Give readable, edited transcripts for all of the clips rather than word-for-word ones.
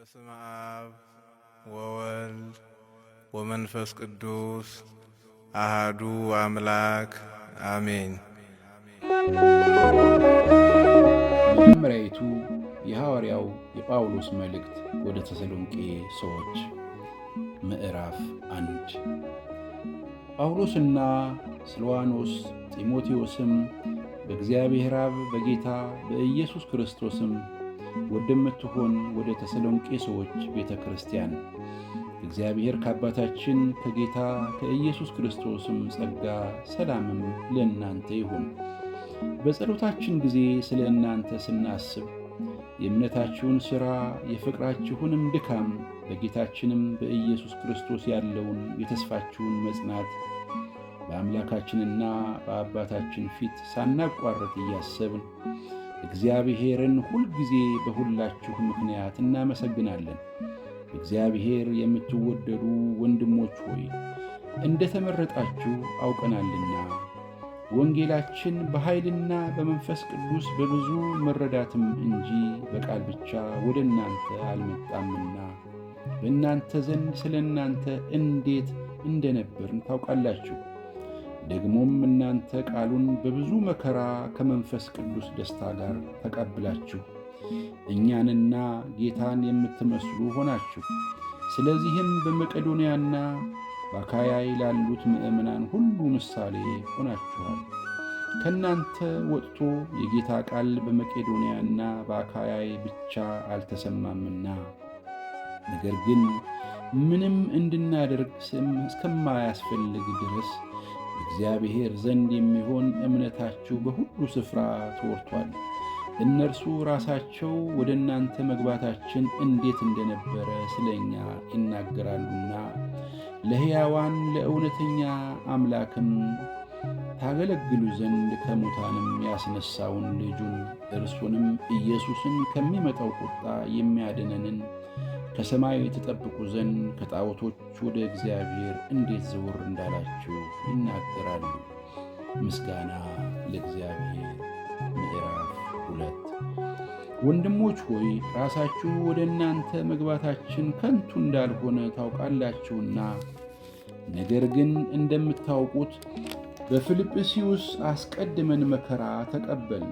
በስመ አብ ወወልድ ወመንፈስ ቅዱስ አሃዱ አምላክ አሜን። መጀመሪያይቱ የሐዋርያው የጳውሎስ መልእክት ወደ ተሰሎንቄ ሰዎች ምዕራፍ 1። ጳውሎስና ስልዋኖስ ጢሞቴዎስም በእግዚአብሔር አብ በጌታ በኢየሱስ ክርስቶስም ወደምትሆን ወደ ተሰሎንቄ ሰዎች ቤተ ክርስቲያን እግዚአብሔር ከአባታችን ከጌታ ከኢየሱስ ክርስቶስም ጸጋ ሰላምም ለእናንተ ይሁን። በጸሎታችን ጊዜ ስለ እናንተ ስናስብ የእምነታችሁን ሥራ የፍቅራችሁንም ድካም በጌታችንም በኢየሱስ ክርስቶስ ያለውን የተስፋችሁን መጽናት በአምላካችንና በአባታችን ፊት ሳናቋርጥ እያሰብን እግዚአብሔርን ሁልጊዜ በሁላችሁ ምክንያት እናመሰግናለን። እግዚአብሔር የምትወደዱ ወንድሞች ሆይ እንደ ተመረጣችሁ አውቀናልና ወንጌላችን በኃይልና በመንፈስ ቅዱስ በብዙ መረዳትም እንጂ በቃል ብቻ ወደ እናንተ አልመጣምና በእናንተ ዘንድ ስለ እናንተ እንዴት እንደነበርን ታውቃላችሁ። ደግሞም እናንተ ቃሉን በብዙ መከራ ከመንፈስ ቅዱስ ደስታ ጋር ተቀብላችሁ እኛንና ጌታን የምትመስሉ ሆናችሁ። ስለዚህም በመቄዶንያና በአካያ ላሉት ምእመናን ሁሉ ምሳሌ ሆናችኋል። ከእናንተ ወጥቶ የጌታ ቃል በመቄዶንያና በአካያ ብቻ አልተሰማምና፣ ነገር ግን ምንም እንድናደርግ እስከማያስፈልግ ድረስ እግዚአብሔር ዘንድ የሚሆን እምነታችሁ በሁሉ ስፍራ ተወርቷል። እነርሱ ራሳቸው ወደ እናንተ መግባታችን እንዴት እንደነበረ ስለ እኛ ይናገራሉና ለሕያዋን ለእውነተኛ አምላክም ታገለግሉ ዘንድ ከሙታንም ያስነሳውን ልጁን እርሱንም ኢየሱስን ከሚመጣው ቁጣ የሚያድነንን ከሰማይ ተጠብቁ ዘንድ ከጣዖቶች ወደ እግዚአብሔር እንዴት ዘወር እንዳላችሁ ይናገራሉ። ምስጋና ለእግዚአብሔር። ምዕራፍ 2። ወንድሞች ሆይ ራሳችሁ ወደ እናንተ መግባታችን ከንቱ እንዳልሆነ ታውቃላችሁና፣ ነገር ግን እንደምታውቁት በፊልጵስዩስ አስቀድመን መከራ ተቀበልን፣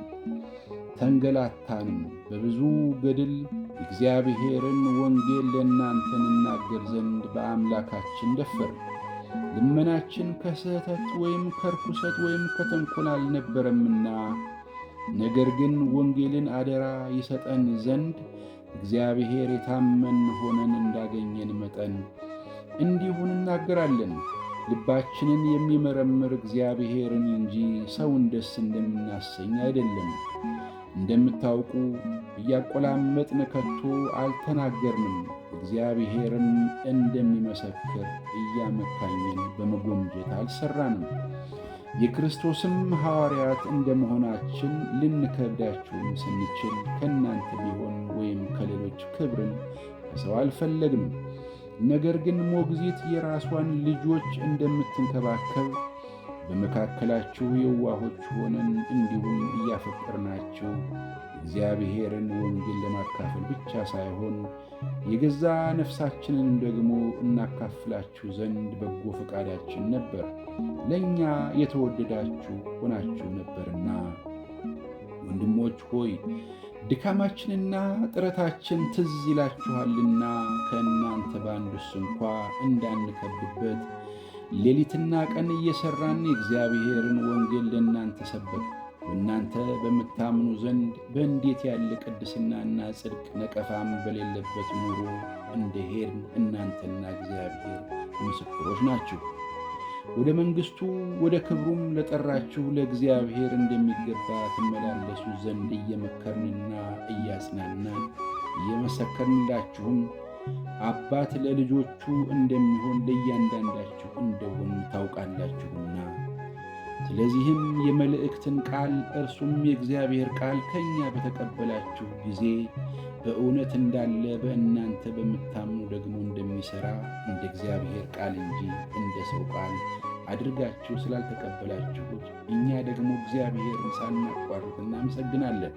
ተንገላታንም፣ በብዙ ገድል እግዚአብሔርን ወንጌል ለእናንተ እንናገር ዘንድ በአምላካችን ደፈርን። ልመናችን ከስህተት ወይም ከርኩሰት ወይም ከተንኮል አልነበረምና፣ ነገር ግን ወንጌልን አደራ ይሰጠን ዘንድ እግዚአብሔር የታመን ሆነን እንዳገኘን መጠን እንዲሁ እንናገራለን። ልባችንን የሚመረምር እግዚአብሔርን እንጂ ሰውን ደስ እንደምናሰኝ አይደለም። እንደምታውቁ እያቆላመጥን ከቶ አልተናገርንም፣ እግዚአብሔርም እንደሚመሰክር እያመካኘን በመጎምጀት አልሠራንም። የክርስቶስም ሐዋርያት እንደመሆናችን ልንከብዳችሁም ስንችል ከእናንተ ቢሆን ወይም ከሌሎች ክብርን ከሰው አልፈለግንም። ነገር ግን ሞግዚት የራሷን ልጆች እንደምትንከባከብ በመካከላችሁ የዋሆች ሆነን እንዲሁም እያፈቀርናችሁ እግዚአብሔርን ወንጌል ለማካፈል ብቻ ሳይሆን የገዛ ነፍሳችንን ደግሞ እናካፍላችሁ ዘንድ በጎ ፈቃዳችን ነበር፣ ለእኛ የተወደዳችሁ ሆናችሁ ነበርና። ወንድሞች ሆይ ድካማችንና ጥረታችን ትዝ ይላችኋልና ከእናንተ በአንዱስ እንኳ እንዳንከብድበት ሌሊትና ቀን እየሠራን የእግዚአብሔርን ወንጌል ለእናንተ ሰበክ። በእናንተ በምታምኑ ዘንድ በእንዴት ያለ ቅድስናና ጽድቅ ነቀፋም በሌለበት ኑሮ እንደሄድን እናንተና እግዚአብሔር ምስክሮች ናችሁ። ወደ መንግሥቱ ወደ ክብሩም ለጠራችሁ ለእግዚአብሔር እንደሚገባ ትመላለሱ ዘንድ እየመከርንና እያጽናናን እየመሰከርንላችሁም አባት ለልጆቹ እንደሚሆን ለእያንዳንዳችሁ እንደሆን ታውቃላችሁና። ስለዚህም የመልእክትን ቃል እርሱም የእግዚአብሔር ቃል ከእኛ በተቀበላችሁ ጊዜ በእውነት እንዳለ በእናንተ በምታምኑ ደግሞ እንደሚሠራ እንደ እግዚአብሔር ቃል እንጂ እንደ ሰው ቃል አድርጋችሁ ስላልተቀበላችሁት እኛ ደግሞ እግዚአብሔርን ሳናቋርጥ እናመሰግናለን።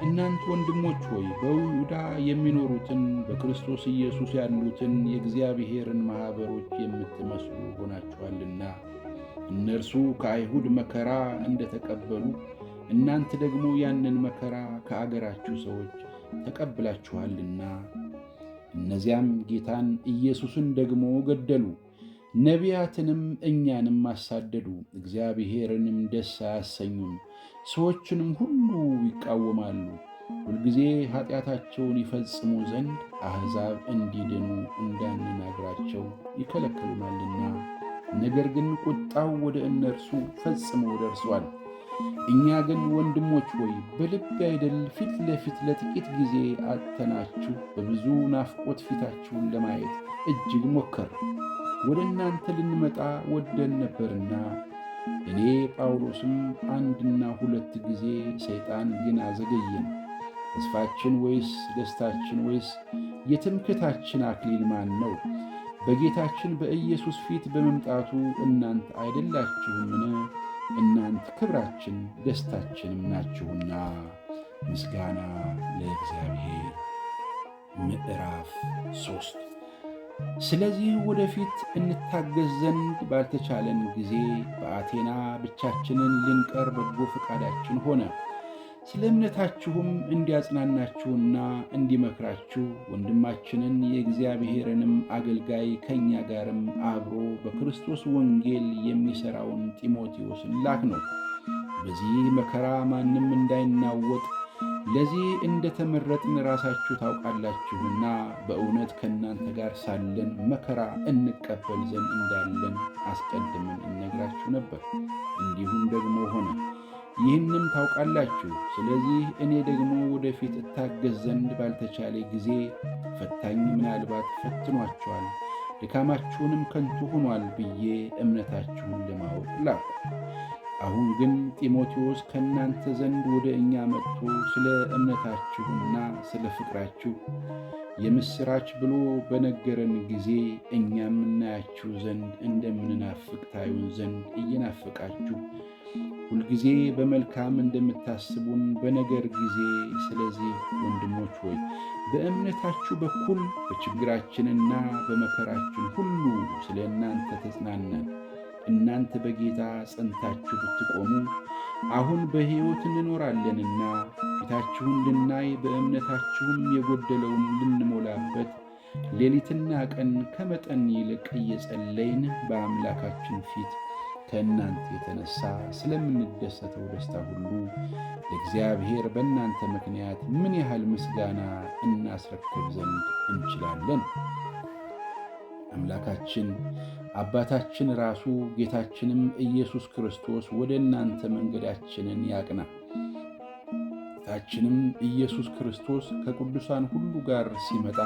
እናንተ ወንድሞች ሆይ በይሁዳ የሚኖሩትን በክርስቶስ ኢየሱስ ያሉትን የእግዚአብሔርን ማኅበሮች የምትመስሉ ሆናችኋልና። እነርሱ ከአይሁድ መከራ እንደተቀበሉ እናንተ ደግሞ ያንን መከራ ከአገራችሁ ሰዎች ተቀብላችኋልና። እነዚያም ጌታን ኢየሱስን ደግሞ ገደሉ፣ ነቢያትንም እኛንም አሳደዱ፣ እግዚአብሔርንም ደስ አያሰኙም፣ ሰዎችንም ሁሉ ይቃወማሉ። ሁልጊዜ ኀጢአታቸውን ይፈጽሙ ዘንድ አሕዛብ እንዲድኑ እንዳንናግራቸው ይከለክሉናልና። ነገር ግን ቁጣው ወደ እነርሱ ፈጽሞ ደርሷል። እኛ ግን ወንድሞች ሆይ በልብ አይደል ፊት ለፊት ለጥቂት ጊዜ አጥተናችሁ በብዙ ናፍቆት ፊታችሁን ለማየት እጅግ ሞከር። ወደ እናንተ ልንመጣ ወደን ነበርና እኔ ጳውሎስም 1 2 ጊዜ፣ ሰይጣን ግን አዘገየን። ተስፋችን ወይስ ደስታችን ወይስ የትምክህታችን አክሊል ማን ነው? በጌታችን በኢየሱስ ፊት በመምጣቱ እናንተ አይደላችሁምን? እናንተ ክብራችን ደስታችንም ናችሁና። ምስጋና ለእግዚአብሔር። ምዕራፍ 3 ስለዚህ ወደፊት እንታገዝ ዘንድ ባልተቻለን ጊዜ በአቴና ብቻችንን ልንቀር በጎ ፈቃዳችን ሆነ። ስለ እምነታችሁም እንዲያጽናናችሁና እንዲመክራችሁ ወንድማችንን የእግዚአብሔርንም አገልጋይ ከእኛ ጋርም አብሮ በክርስቶስ ወንጌል የሚሠራውን ጢሞቴዎስን ላክነው። በዚህ መከራ ማንም እንዳይናወጥ ለዚህ እንደተመረጥን ራሳችሁ ታውቃላችሁና በእውነት ከእናንተ ጋር ሳለን መከራ እንቀበል ዘንድ እንዳለን አስቀድመን እነግራችሁ ነበር። እንዲሁም ደግሞ ሆነ። ይህንም ታውቃላችሁ። ስለዚህ እኔ ደግሞ ወደፊት እታገዝ ዘንድ ባልተቻለ ጊዜ ፈታኝ ምናልባት ፈትኗችኋል፣ ድካማችሁንም ከንቱ ሆኗል ብዬ እምነታችሁን ለማወቅ ላኩ። አሁን ግን ጢሞቴዎስ ከእናንተ ዘንድ ወደ እኛ መጥቶ ስለ እምነታችሁና ስለ ፍቅራችሁ የምሥራች ብሎ በነገረን ጊዜ እኛም እናያችሁ ዘንድ እንደምንናፍቅ ታዩን ዘንድ እየናፈቃችሁ ሁልጊዜ በመልካም እንደምታስቡን በነገር ጊዜ፣ ስለዚህ ወንድሞች ሆይ በእምነታችሁ በኩል በችግራችንና በመከራችን ሁሉ ስለ እናንተ ተጽናናን። እናንተ በጌታ ጸንታችሁ ብትቆሙ አሁን በሕይወት እንኖራለንና ፊታችሁን ልናይ በእምነታችሁም የጎደለውን ልንሞላበት ሌሊትና ቀን ከመጠን ይልቅ እየጸለይን በአምላካችን ፊት ከእናንተ የተነሣ ስለምንደሰተው ደስታ ሁሉ ለእግዚአብሔር በእናንተ ምክንያት ምን ያህል ምስጋና እናስረክብ ዘንድ እንችላለን? አምላካችን አባታችን ራሱ ጌታችንም ኢየሱስ ክርስቶስ ወደ እናንተ መንገዳችንን ያቅና። ጌታችንም ኢየሱስ ክርስቶስ ከቅዱሳን ሁሉ ጋር ሲመጣ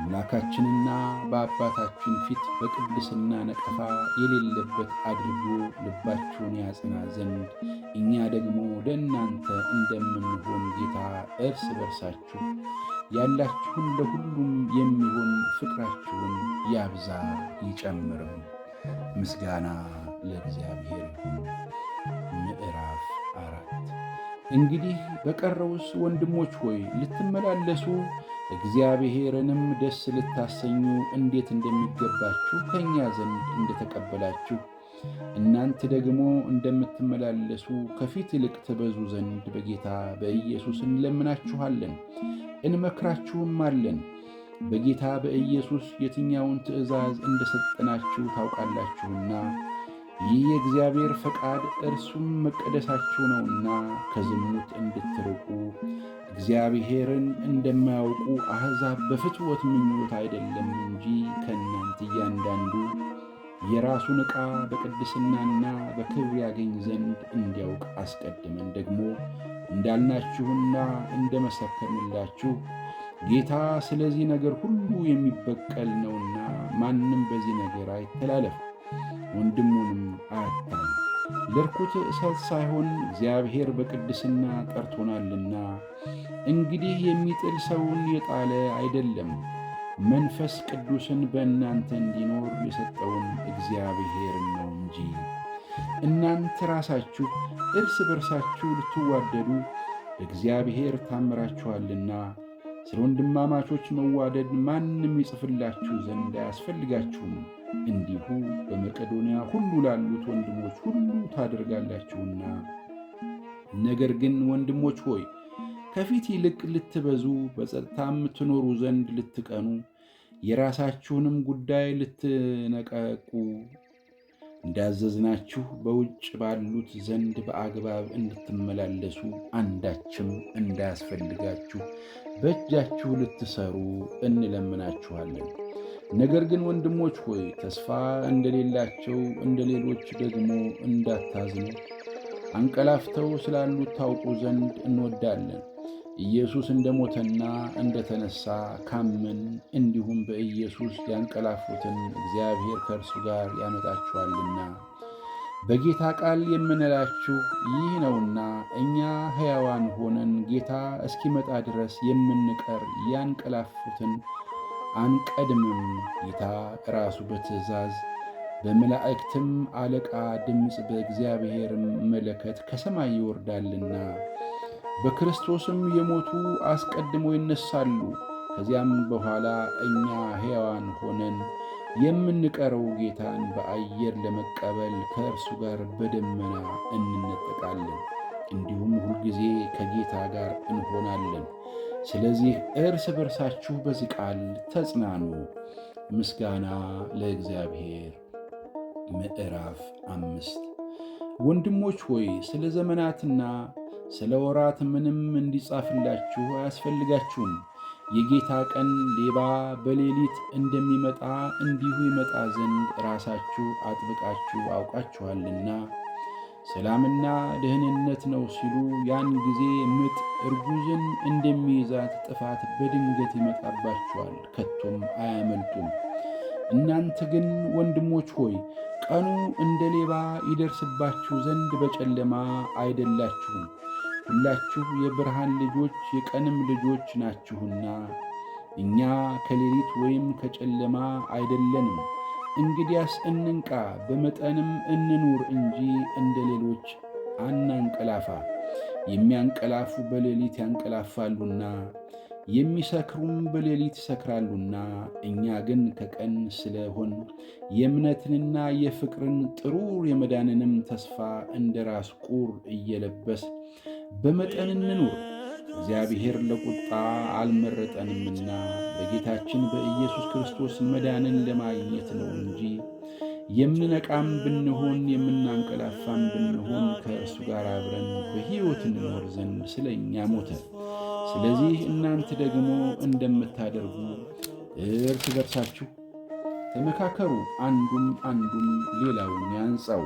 አምላካችንና በአባታችን ፊት በቅድስና ነቀፋ የሌለበት አድርጎ ልባችሁን ያጽና ዘንድ እኛ ደግሞ ለእናንተ እንደምንሆን ጌታ እርስ በርሳችሁ ያላችሁን ለሁሉም የሚሆን ፍቅራችሁን ያብዛ ይጨምርም። ምስጋና ለእግዚአብሔር ይሁን። ምዕራፍ 4 እንግዲህ በቀረውስ ወንድሞች ሆይ ልትመላለሱ እግዚአብሔርንም ደስ ልታሰኙ እንዴት እንደሚገባችሁ ከእኛ ዘንድ እንደተቀበላችሁ እናንተ ደግሞ እንደምትመላለሱ ከፊት ይልቅ ትበዙ ዘንድ በጌታ በኢየሱስ እንለምናችኋለን፣ እንመክራችሁም አለን። በጌታ በኢየሱስ የትኛውን ትእዛዝ እንደሰጠናችሁ ታውቃላችሁና ይህ የእግዚአብሔር ፈቃድ እርሱም መቀደሳችሁ ነውና ከዝሙት እንድትርቁ እግዚአብሔርን እንደማያውቁ አሕዛብ በፍትወት ምኞት አይደለም እንጂ ከእናንተ እያንዳንዱ የራሱን ዕቃ በቅድስናና በክብር ያገኝ ዘንድ እንዲያውቅ አስቀድመን ደግሞ እንዳልናችሁና እንደመሰከርንላችሁ ጌታ ስለዚህ ነገር ሁሉ የሚበቀል ነውና ማንም በዚህ ነገር አይተላለፍ፣ ወንድሙንም አያታል። ለርኩት እሳት ሳይሆን እግዚአብሔር በቅድስና ጠርቶናልና። እንግዲህ የሚጥል ሰውን የጣለ አይደለም፣ መንፈስ ቅዱስን በእናንተ እንዲኖር የሰጠውን እግዚአብሔርን ነው እንጂ። እናንተ ራሳችሁ እርስ በርሳችሁ ልትዋደዱ እግዚአብሔር ታምራችኋልና ስለ ወንድማማቾች መዋደድ ማንም ይጽፍላችሁ ዘንድ አያስፈልጋችሁም። እንዲሁ በመቄዶንያ ሁሉ ላሉት ወንድሞች ሁሉ ታደርጋላችሁና። ነገር ግን ወንድሞች ሆይ ከፊት ይልቅ ልትበዙ በጸጥታም ትኖሩ ዘንድ ልትቀኑ የራሳችሁንም ጉዳይ ልትነቀቁ እንዳዘዝናችሁ በውጭ ባሉት ዘንድ በአግባብ እንድትመላለሱ አንዳችም እንዳያስፈልጋችሁ በእጃችሁ ልትሰሩ እንለምናችኋለን። ነገር ግን ወንድሞች ሆይ ተስፋ እንደሌላቸው እንደ ሌሎች ደግሞ እንዳታዝኑ አንቀላፍተው ስላሉት ታውቁ ዘንድ እንወዳለን። ኢየሱስ እንደሞተና እንደተነሳ ካመን እንዲሁም በኢየሱስ ያንቀላፉትን እግዚአብሔር ከእርሱ ጋር ያመጣችኋልና። በጌታ ቃል የምንላችሁ ይህ ነውና እኛ ሕያዋን ሆነን ጌታ እስኪመጣ ድረስ የምንቀር ያንቀላፉትን አንቀድምም። ጌታ ራሱ በትእዛዝ በመላእክትም አለቃ ድምፅ በእግዚአብሔርም መለከት ከሰማይ ይወርዳልና በክርስቶስም የሞቱ አስቀድመው ይነሳሉ። ከዚያም በኋላ እኛ ሕያዋን ሆነን የምንቀረው ጌታን በአየር ለመቀበል ከእርሱ ጋር በደመና እንነጠቃለን፣ እንዲሁም ሁልጊዜ ከጌታ ጋር እንሆናለን። ስለዚህ እርስ በርሳችሁ በዚህ ቃል ተጽናኑ። ምስጋና ለእግዚአብሔር። ምዕራፍ 5 ወንድሞች ሆይ ስለ ዘመናትና ስለ ወራት ምንም እንዲጻፍላችሁ አያስፈልጋችሁም። የጌታ ቀን ሌባ በሌሊት እንደሚመጣ እንዲሁ ይመጣ ዘንድ ራሳችሁ አጥብቃችሁ አውቃችኋልና። ሰላምና ደህንነት ነው ሲሉ ያን ጊዜ ምጥ እርጉዝን እንደሚይዛት ጥፋት በድንገት ይመጣባችኋል፣ ከቶም አያመልጡም። እናንተ ግን ወንድሞች ሆይ ቀኑ እንደ ሌባ ይደርስባችሁ ዘንድ በጨለማ አይደላችሁም። ሁላችሁ የብርሃን ልጆች የቀንም ልጆች ናችሁና። እኛ ከሌሊት ወይም ከጨለማ አይደለንም። እንግዲያስ እንንቃ፣ በመጠንም እንኑር እንጂ እንደ ሌሎች አናንቀላፋ። የሚያንቀላፉ በሌሊት ያንቀላፋሉና የሚሰክሩም በሌሊት ይሰክራሉና። እኛ ግን ከቀን ስለሆን የእምነትንና የፍቅርን ጥሩር የመዳንንም ተስፋ እንደ ራስ ቁር እየለበስ በመጠን እንኑር። እግዚአብሔር ለቁጣ አልመረጠንምና በጌታችን በኢየሱስ ክርስቶስ መዳንን ለማግኘት ነው እንጂ። የምንነቃም ብንሆን የምናንቀላፋም ብንሆን ከእርሱ ጋር አብረን በሕይወት እንኖር ዘንድ ስለ እኛ ሞተ። ስለዚህ እናንተ ደግሞ እንደምታደርጉ እርስ በርሳችሁ ተመካከሩ፣ አንዱም ሌላውን ያንጻው።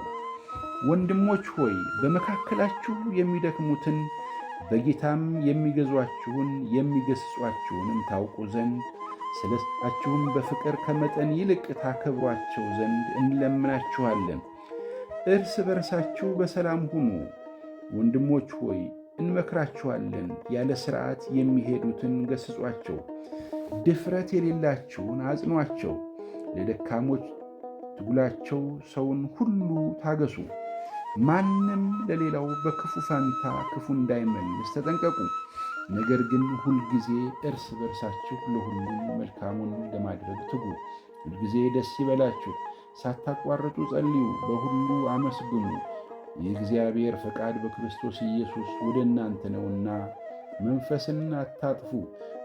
ወንድሞች ሆይ በመካከላችሁ የሚደክሙትን በጌታም የሚገዟችሁን የሚገሥጿችሁንም ታውቁ ዘንድ ስለ ስራችሁም በፍቅር ከመጠን ይልቅ ታከብሯቸው ዘንድ እንለምናችኋለን። እርስ በርሳችሁ በሰላም ሁኑ። ወንድሞች ሆይ እንመክራችኋለን፣ ያለ ሥርዓት የሚሄዱትን ገሥጿቸው፣ ድፍረት የሌላችሁን አጽኗቸው። ለደካሞች ትጉላቸው ሰውን ሁሉ ታገሱ። ማንም ለሌላው በክፉ ፋንታ ክፉ እንዳይመልስ ተጠንቀቁ። ነገር ግን ሁልጊዜ እርስ በርሳችሁ ለሁሉም መልካሙን ለማድረግ ትጉ። ሁልጊዜ ደስ ይበላችሁ፣ ሳታቋርጡ ጸልዩ፣ በሁሉ አመስግኑ። የእግዚአብሔር ፈቃድ በክርስቶስ ኢየሱስ ወደ እናንተ ነውና። መንፈስን አታጥፉ፣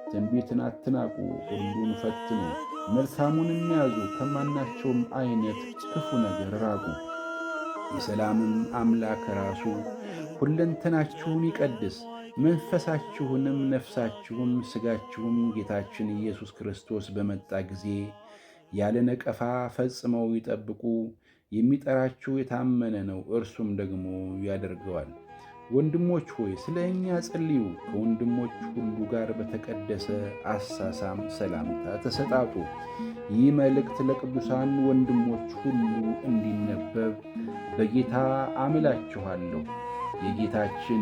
ትንቢትን አትናቁ፣ ሁሉን ፈትኑ፣ መልካሙንም ያዙ፣ ከማናቸውም አይነት ክፉ ነገር ራቁ። የሰላምም አምላክ ራሱ ሁለንተናችሁን ይቀድስ፣ መንፈሳችሁንም ነፍሳችሁም ሥጋችሁም ጌታችን ኢየሱስ ክርስቶስ በመጣ ጊዜ ያለ ነቀፋ ፈጽመው ይጠብቁ። የሚጠራችሁ የታመነ ነው፣ እርሱም ደግሞ ያደርገዋል። ወንድሞች ሆይ ስለ እኛ ጸልዩ። ከወንድሞች ሁሉ ጋር በተቀደሰ አሳሳም ሰላምታ ተሰጣጡ። ይህ መልእክት ለቅዱሳን ወንድሞች ሁሉ እንዲነበብ በጌታ አምላችኋለሁ። የጌታችን